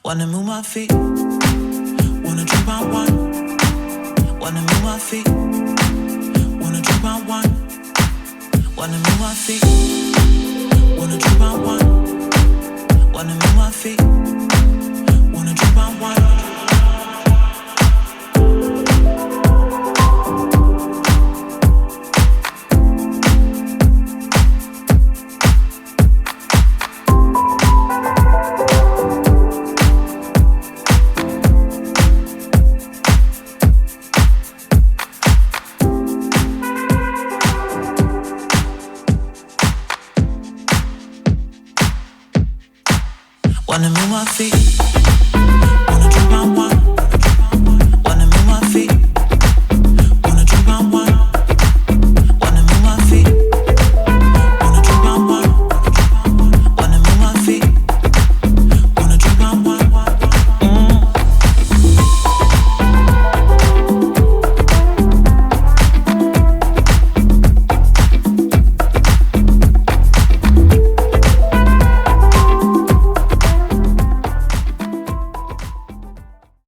Wanna move my feet, wanna drink my wine. Wanna move my feet, wanna drink my wine. Wanna move my feet, wanna drink my wine. Wanna move my feet, wanna drink my wine. Wanna move my feet.